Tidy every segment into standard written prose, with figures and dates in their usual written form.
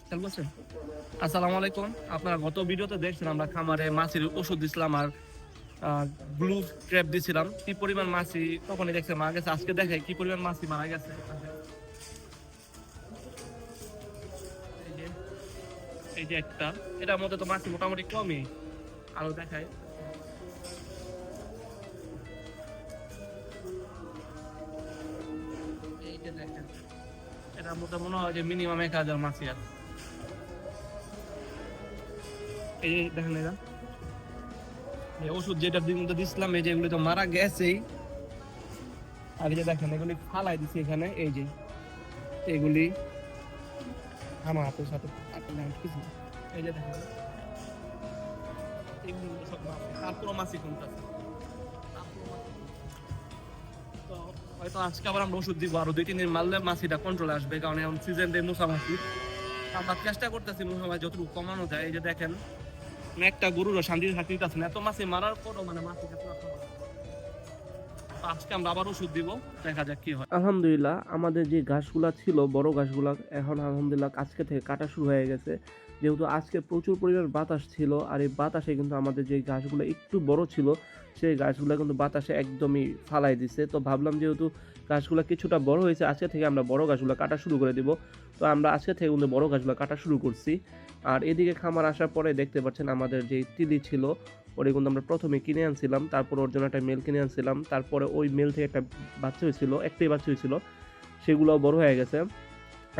খেয়াল করছেন? আসসালামু আলাইকুম। আপনারা গত ভিডিওতে দেখছেন আমরা খামারে মাছির ওষুধ দিছিলাম আর ব্লু ট্র্যাপ দিছিলাম। কি পরিমাণ মাছি তখনই দেখছে মারা গেছে। আজকে দেখাই কি পরিমাণ মাছি মারা গেছে। এই যে এই যে একটা, এটার মধ্যে তো মাছি মোটামুটি কমই। আরো দেখাই, এই যে দেখেন, এটার মধ্যে মনে হয় যে মিনিমাম 1000 মাছি আছে। এই যে দেখেন, এটা এই ওষুধ যেটা মধ্যে দিছিলাম, এই যে এগুলি তো মারা গেছেই। আর এই যে দেখেন, এগুলি ফালাই দিছি এখানে। এই যে এগুলি আমার হাতের সাথে কিছু, এই যে দেখেন এগুলো সব মাছি, তারপরও মাছি কমতেছে। তো হয়তো আজকে আবার আমরা ওষুধ দিব, আরো 2-3 দিন মারলে মাছিটা কন্ট্রোলে আসবে, কারণ এখন সিজন দিয়ে মশা মাছি। আমরা চেষ্টা করতেছি মশা মাছি যতটুকু কমানো যায়। এই যে দেখেন, একটা গরুরও শান্তিতে থাকতে দিতেছে না, এত মাছি মারার পরও মানে মাছিটা পুরো খাওয়া। তো আজকে আমরা আবার ওষুধ দিব, দেখা যাক কি হয়। আলহামদুলিল্লাহ, আমাদের যে ঘাসগুলা ছিল বড় ঘাসগুলা এখন আলহামদুলিল্লাহ আজকে থেকে কাটা শুরু হয়ে গেছে। যেহেতু আজকে প্রচুর পরিমাণ বাতাস ছিল, আর এই বাতাসে কিন্তু আমাদের যে ঘাসগুলো একটু বড় ছিল সেই ঘাসগুলো কিন্তু বাতাসে একদমই ফালাই দিছে। তো ভাবলাম যেহেতু ঘাসগুলো কিছুটা বড় হয়েছে, আজকে থেকে আমরা বড় ঘাসগুলো কাটা শুরু করে দিব। তো আমরা আজকে থেকে কিন্তু বড় ঘাসগুলো কাটা শুরু করছি। আর এদিকে খামার আসার পরে দেখতে পাচ্ছেন আমাদের যে তিলি ছিল ওটা কিন্তু আমরা প্রথমে কিনে আনছিলাম, তারপর ওর জন্য একটা মেল কিনে আনছিলাম, তারপরে ওই মেল থেকে একটা বাচ্চা হয়েছিল, একটাই বাচ্চা হয়েছিল, সেগুলোও বড় হয়ে গেছে।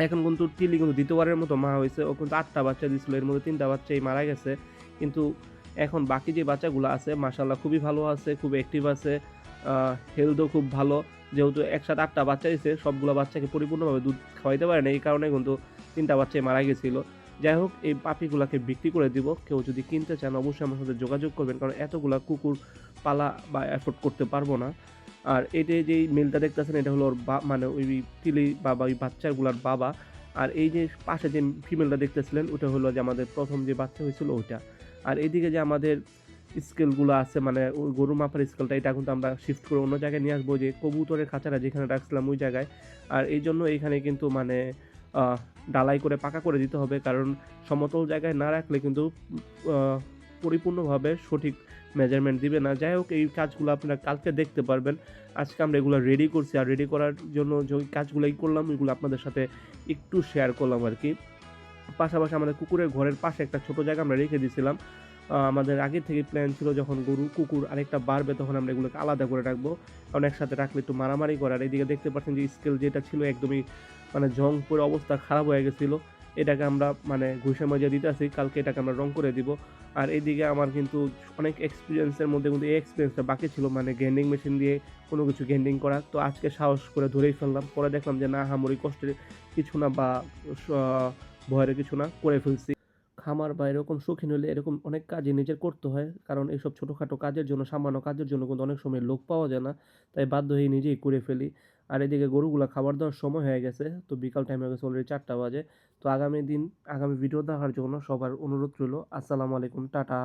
এখন কিন্তু টিলি কিন্তু দ্বিতীয়বারের মতো মা হয়েছে, ও কিন্তু 8টা বাচ্চা দিছিল, এর মধ্যে 3টা বাচ্চাই মারা গেছে। কিন্তু এখন বাকি যে বাচ্চাগুলো আছে মাশাল্লাহ খুবই ভালো আছে, খুব অ্যাক্টিভ আছে, হেলথও খুব ভালো। যেহেতু একসাথে 8টা বাচ্চা দিয়েছে, সবগুলো বাচ্চাকে পরিপূর্ণভাবে দুধ খাওয়াইতে পারে না, এই কারণে কিন্তু 3টা বাচ্চাই মারা গেছিল। যাই হোক, এই পাপিগুলাকে বিক্রি করে দিব। কেউ যদি কিনতে চান অবশ্যই আমার সাথে যোগাযোগ করবেন, কারণ এতগুলা কুকুর পালা বা এফোর্ড করতে পারবো না। আর এটা যেই মেলটা দেখতেছেন এটা হলো ওর মানে ওই তিলি বাবা, ওই বাচ্চাগুলার বাবা। আর এই যে পাশে যে ফিমেলটা দেখতেছিলেন ওটা হলো যে আমাদের প্রথম যে বাচ্চা হয়েছিল ওইটা। আর এইদিকে যে আমাদের স্কেলগুলো আছে, মানে ওই গরু মাপার স্কেলটা, এটা কিন্তু আমরা শিফট করে অন্য জায়গায় নিয়ে আসবো, যে কবুতরের খাঁচাটা যেখানে রাখছিলাম ওই জায়গায়। আর এই জন্য এখানে কিন্তু মানে ডালাই করে পাকা করে দিতে হবে, কারণ সমতল জায়গায় না রাখলে কিন্তু পরিপূর্ণভাবে সঠিক মেজারমেন্ট দিবে না। যাই হোক, এই কাজগুলো আপনারা কালকে দেখতে পারবেন। আজকে আমরা এগুলো রেডি করছি, আর রেডি করার জন্য যে কাজগুলোই করলাম ওইগুলো আপনাদের সাথে একটু শেয়ার করলাম আর কি। পাশাপাশি আমাদের কুকুরের ঘরের পাশে একটা ছোট জায়গা আমরা রেখে দিয়েছিলাম। আমাদের আগে থেকে প্ল্যান ছিল যখন গরু কুকুর আরেকটা বাড়বে তখন আমরা এগুলোকে আলাদা করে রাখবো, কারণ একসাথে রাখলে একটু মারামারি করার। এইদিকে দেখতে পাচ্ছেন যে স্কেল যেটা ছিল একদমই মানে জং পরে অবস্থা খারাপ হয়ে গেছিলো, এটাকে আমরা মানে ঘুষে মজা দিতে আসি, কালকে এটাকে আমরা রং করে দিব। আর এইদিকে আমার কিন্তু অনেক এক্সপিরিয়েন্সের মধ্যে কিন্তু এই এক্সপিরিয়েন্সটা বাকি ছিল, মানে গ্যান্ডিং মেশিন দিয়ে কোনো কিছু গ্যান্ডিং করা। তো আজকে সাহস করে ধরেই ফেললাম, পরে দেখলাম যে না, হামরি কষ্টের কিছু না বা ভয়ের কিছু না, করে ফেলছি। খামার বা এরকম শৌখিন হলে এরকম অনেক কাজই নিজের করতে হয়, কারণ এইসব ছোটোখাটো কাজের জন্য, সামান্য কাজের জন্য কিন্তু অনেক সময় লোক পাওয়া যায় না, তাই বাধ্য হয়ে নিজেই করে ফেলি। আর এদিকে গরুগুলা খাবার দেওয়ার সময় হয়ে গেছে, তো বিকাল টাইম হয়ে গেছে, অলরেডি 4টা বাজে। তো আগামী ভিডিও দেখার জন্য সবার অনুরোধ রইল। আসসালামু আলাইকুম, টাটা।